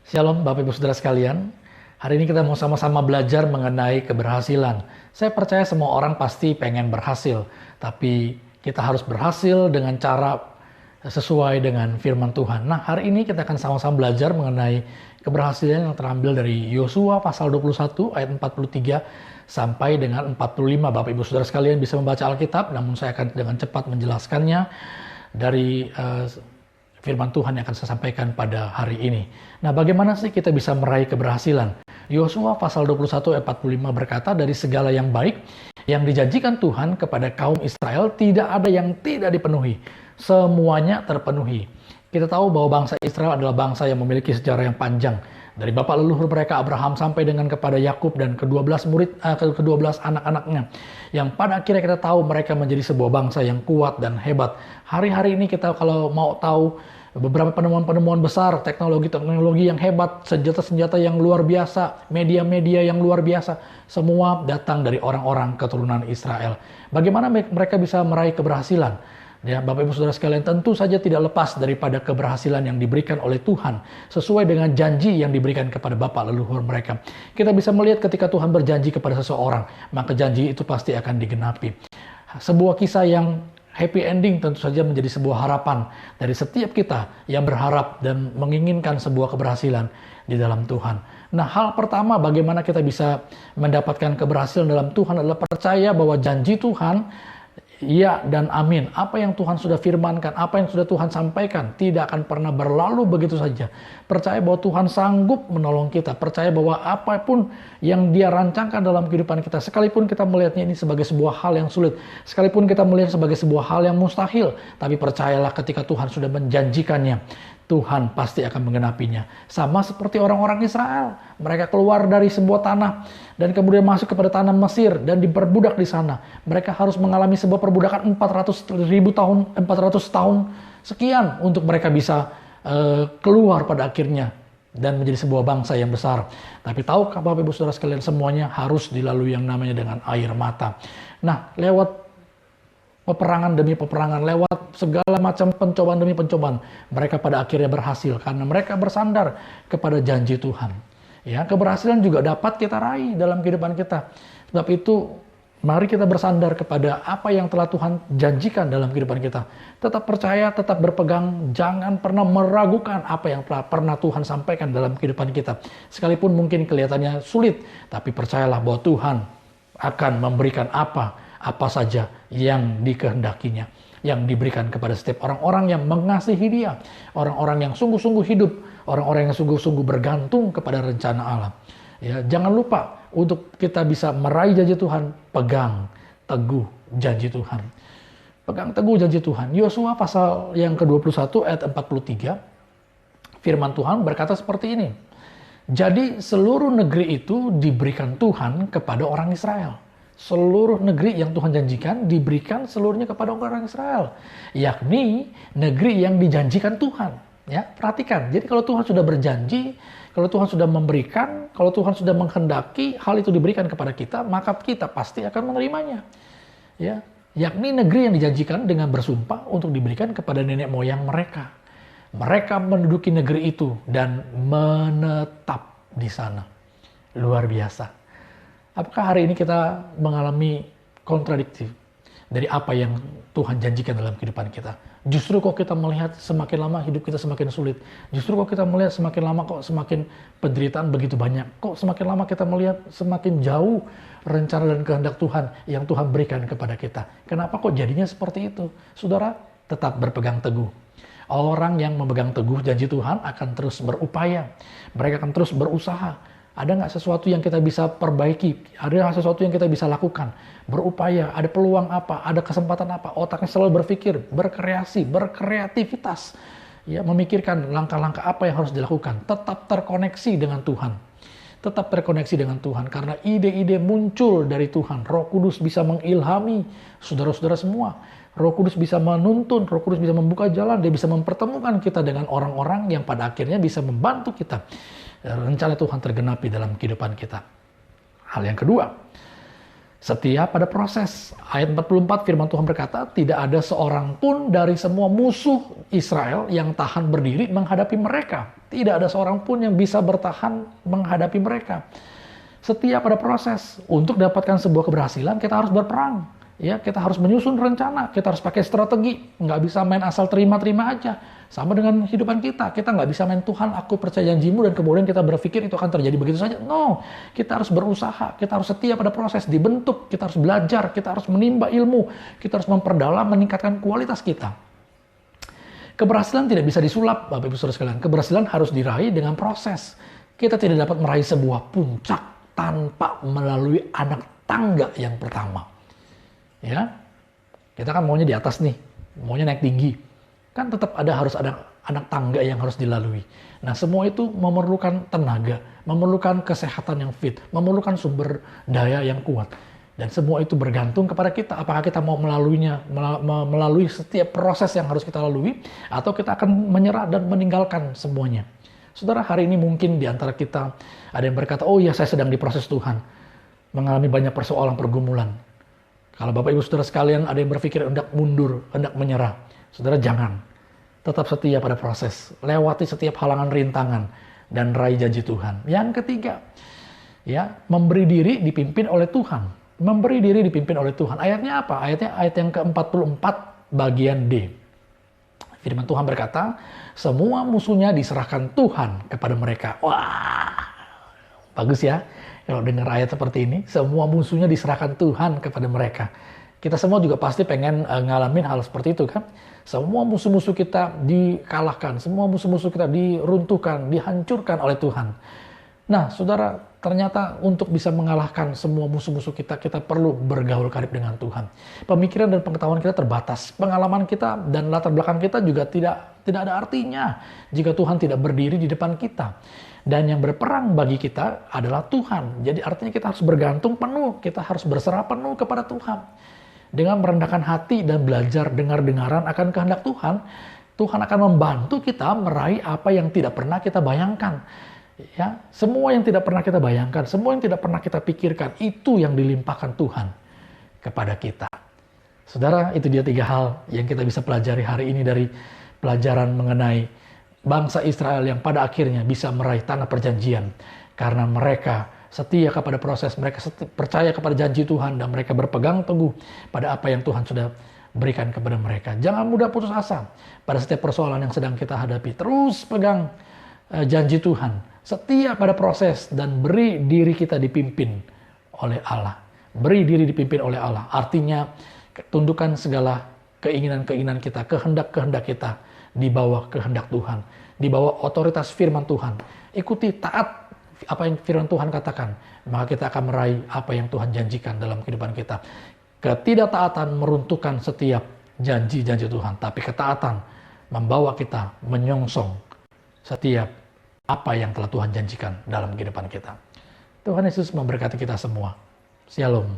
Shalom Bapak Ibu Saudara sekalian. Hari ini kita mau sama-sama belajar mengenai keberhasilan. Saya percaya semua orang pasti pengen berhasil, tapi kita harus berhasil dengan cara sesuai dengan firman Tuhan. Nah, hari ini kita akan sama-sama belajar mengenai keberhasilan yang terambil dari Yosua pasal 21 ayat 43 sampai dengan 45. Bapak Ibu Saudara sekalian bisa membaca Alkitab, namun saya akan dengan cepat menjelaskannya dari firman Tuhan yang akan saya sampaikan pada hari ini. Nah, bagaimana sih kita bisa meraih keberhasilan? Yosua pasal 21 ayat 45 berkata, dari segala yang baik yang dijanjikan Tuhan kepada kaum Israel, tidak ada yang tidak dipenuhi. Semuanya terpenuhi. Kita tahu bahwa bangsa Israel adalah bangsa yang memiliki sejarah yang panjang. Dari bapak leluhur mereka Abraham sampai dengan kepada Yakub dan ke-12 anak-anaknya. Yang pada akhirnya kita tahu mereka menjadi sebuah bangsa yang kuat dan hebat. Hari-hari ini kita kalau mau tahu beberapa penemuan-penemuan besar, teknologi-teknologi yang hebat, senjata-senjata yang luar biasa, media-media yang luar biasa, semua datang dari orang-orang keturunan Israel. Bagaimana mereka bisa meraih keberhasilan? Ya, Bapak Ibu Saudara sekalian, tentu saja tidak lepas daripada keberhasilan yang diberikan oleh Tuhan sesuai dengan janji yang diberikan kepada bapak leluhur mereka. Kita bisa melihat ketika Tuhan berjanji kepada seseorang, maka janji itu pasti akan digenapi. Sebuah kisah yang happy ending tentu saja menjadi sebuah harapan dari setiap kita yang berharap dan menginginkan sebuah keberhasilan di dalam Tuhan. Nah, hal pertama bagaimana kita bisa mendapatkan keberhasilan dalam Tuhan adalah percaya bahwa janji Tuhan ya dan amin. Apa yang Tuhan sudah firmankan, apa yang sudah Tuhan sampaikan tidak akan pernah berlalu begitu saja. Percaya bahwa Tuhan sanggup menolong kita. Percaya bahwa apapun yang Dia rancangkan dalam kehidupan kita, sekalipun kita melihatnya ini sebagai sebuah hal yang sulit, sekalipun kita melihat sebagai sebuah hal yang mustahil, tapi percayalah ketika Tuhan sudah menjanjikannya, Tuhan pasti akan menggenapinya. Sama seperti orang-orang Israel. Mereka keluar dari sebuah tanah dan kemudian masuk kepada tanah Mesir dan diperbudak di sana. Mereka harus mengalami sebuah perbudakan 400 tahun sekian untuk mereka bisa keluar pada akhirnya dan menjadi sebuah bangsa yang besar. Tapi tahukah Bapak Ibu Saudara sekalian, semuanya harus dilalui yang namanya dengan air mata. Nah, lewat peperangan demi peperangan, lewat segala macam pencobaan demi pencobaan, mereka pada akhirnya berhasil karena mereka bersandar kepada janji Tuhan. Ya, keberhasilan juga dapat kita raih dalam kehidupan kita. Sebab itu, mari kita bersandar kepada apa yang telah Tuhan janjikan dalam kehidupan kita. Tetap percaya, tetap berpegang, jangan pernah meragukan apa yang telah pernah Tuhan sampaikan dalam kehidupan kita. Sekalipun mungkin kelihatannya sulit, tapi percayalah bahwa Tuhan akan memberikan apa saja yang dikehendakinya, yang diberikan kepada setiap orang-orang yang mengasihi Dia, orang-orang yang sungguh-sungguh hidup, orang-orang yang sungguh-sungguh bergantung kepada rencana Allah. Ya, jangan lupa untuk kita bisa meraih janji Tuhan, pegang teguh janji Tuhan. Pegang teguh janji Tuhan. Yosua pasal yang ke-21 ayat 43, firman Tuhan berkata seperti ini. Jadi seluruh negeri itu diberikan Tuhan kepada orang Israel. Seluruh negeri yang Tuhan janjikan diberikan seluruhnya kepada orang Israel, yakni negeri yang dijanjikan Tuhan. Ya, perhatikan. Jadi kalau Tuhan sudah berjanji, kalau Tuhan sudah memberikan, kalau Tuhan sudah menghendaki hal itu diberikan kepada kita, maka kita pasti akan menerimanya. Ya, yakni negeri yang dijanjikan dengan bersumpah untuk diberikan kepada nenek moyang mereka. Mereka menduduki negeri itu dan menetap di sana. Luar biasa. Apakah hari ini kita mengalami kontradiktif dari apa yang Tuhan janjikan dalam kehidupan kita? Justru kok kita melihat semakin lama hidup kita semakin sulit. Justru kok kita melihat semakin lama kok semakin penderitaan begitu banyak. Kok semakin lama kita melihat semakin jauh rencana dan kehendak Tuhan yang Tuhan berikan kepada kita. Kenapa kok jadinya seperti itu? Saudara, tetap berpegang teguh. Orang yang memegang teguh janji Tuhan akan terus berupaya. Mereka akan terus berusaha. Ada nggak sesuatu yang kita bisa perbaiki? Ada nggak sesuatu yang kita bisa lakukan? Berupaya, ada peluang apa? Ada kesempatan apa? Otaknya selalu berpikir, berkreasi, berkreativitas. Ya, memikirkan langkah-langkah apa yang harus dilakukan. Tetap terkoneksi dengan Tuhan. Tetap terkoneksi dengan Tuhan. Karena ide-ide muncul dari Tuhan. Roh Kudus bisa mengilhami saudara-saudara semua. Roh Kudus bisa menuntun, Roh Kudus bisa membuka jalan. Dia bisa mempertemukan kita dengan orang-orang yang pada akhirnya bisa membantu kita. Rencana Tuhan tergenapi dalam kehidupan kita. Hal yang kedua, Setia pada proses. Ayat 44 firman Tuhan berkata, tidak ada seorang pun dari semua musuh Israel yang tahan berdiri menghadapi mereka. Tidak ada seorang pun yang bisa bertahan menghadapi mereka. Setia pada proses. Untuk dapatkan sebuah keberhasilan, kita harus berperang. Ya, kita harus menyusun rencana, kita harus pakai strategi. Nggak bisa main asal terima-terima aja. Sama dengan kehidupan kita. Kita nggak bisa main Tuhan, aku percaya janjimu, dan kemudian kita berpikir itu akan terjadi begitu saja. No, kita harus berusaha, kita harus setia pada proses, dibentuk, kita harus belajar, kita harus menimba ilmu, kita harus memperdalam, meningkatkan kualitas kita. Keberhasilan tidak bisa disulap, Bapak Ibu Saudara sekalian. Keberhasilan harus diraih dengan proses. Kita tidak dapat meraih sebuah puncak tanpa melalui anak tangga yang pertama. Ya, kita kan maunya di atas nih, maunya naik tinggi. Kan tetap harus ada anak tangga yang harus dilalui. Nah, semua itu memerlukan tenaga, memerlukan kesehatan yang fit, memerlukan sumber daya yang kuat. Dan semua itu bergantung kepada kita. Apakah kita mau melaluinya, melalui setiap proses yang harus kita lalui, atau kita akan menyerah dan meninggalkan semuanya. Saudara, hari ini mungkin di antara kita ada yang berkata, oh ya, saya sedang diproses Tuhan, mengalami banyak persoalan, pergumulan. Kalau Bapak Ibu Saudara sekalian ada yang berpikir hendak mundur, hendak menyerah, saudara jangan. Tetap setia pada proses. Lewati setiap halangan rintangan dan raih janji Tuhan. Yang ketiga, ya, memberi diri dipimpin oleh Tuhan. Memberi diri dipimpin oleh Tuhan. Ayatnya apa? Ayatnya ayat yang ke-44 bagian D. Firman Tuhan berkata, semua musuhnya diserahkan Tuhan kepada mereka. Wah, bagus ya. Kalau dengar ayat seperti ini, semua musuhnya diserahkan Tuhan kepada mereka. Kita semua juga pasti pengen ngalamin hal seperti itu kan. Semua musuh-musuh kita dikalahkan, semua musuh-musuh kita diruntuhkan, dihancurkan oleh Tuhan. Nah, saudara, ternyata untuk bisa mengalahkan semua musuh-musuh kita, kita perlu bergaul karib dengan Tuhan. Pemikiran dan pengetahuan kita terbatas. Pengalaman kita dan latar belakang kita juga tidak ada artinya jika Tuhan tidak berdiri di depan kita. Dan yang berperang bagi kita adalah Tuhan. Jadi artinya kita harus bergantung penuh, kita harus berserah penuh kepada Tuhan. Dengan merendahkan hati dan belajar dengar-dengaran akan kehendak Tuhan, Tuhan akan membantu kita meraih apa yang tidak pernah kita bayangkan. Ya, semua yang tidak pernah kita bayangkan, semua yang tidak pernah kita pikirkan, itu yang dilimpahkan Tuhan kepada kita. Saudara, itu dia 3 hal yang kita bisa pelajari hari ini dari pelajaran mengenai bangsa Israel yang pada akhirnya bisa meraih tanah perjanjian. Karena mereka setia kepada proses, mereka percaya kepada janji Tuhan, dan mereka berpegang teguh pada apa yang Tuhan sudah berikan kepada mereka. Jangan mudah putus asa pada setiap persoalan yang sedang kita hadapi. Terus pegang janji Tuhan, setia pada proses, dan beri diri kita dipimpin oleh Allah. Beri diri dipimpin oleh Allah. Artinya, tundukkan segala keinginan-keinginan kita, kehendak-kehendak kita di bawah kehendak Tuhan, di bawah otoritas firman Tuhan. Ikuti, taat apa yang firman Tuhan katakan, maka kita akan meraih apa yang Tuhan janjikan dalam kehidupan kita. Ketidaktaatan meruntuhkan setiap janji-janji Tuhan, tapi ketaatan membawa kita menyongsong setiap apa yang telah Tuhan janjikan dalam kehidupan kita. Tuhan Yesus memberkati kita semua. Shalom.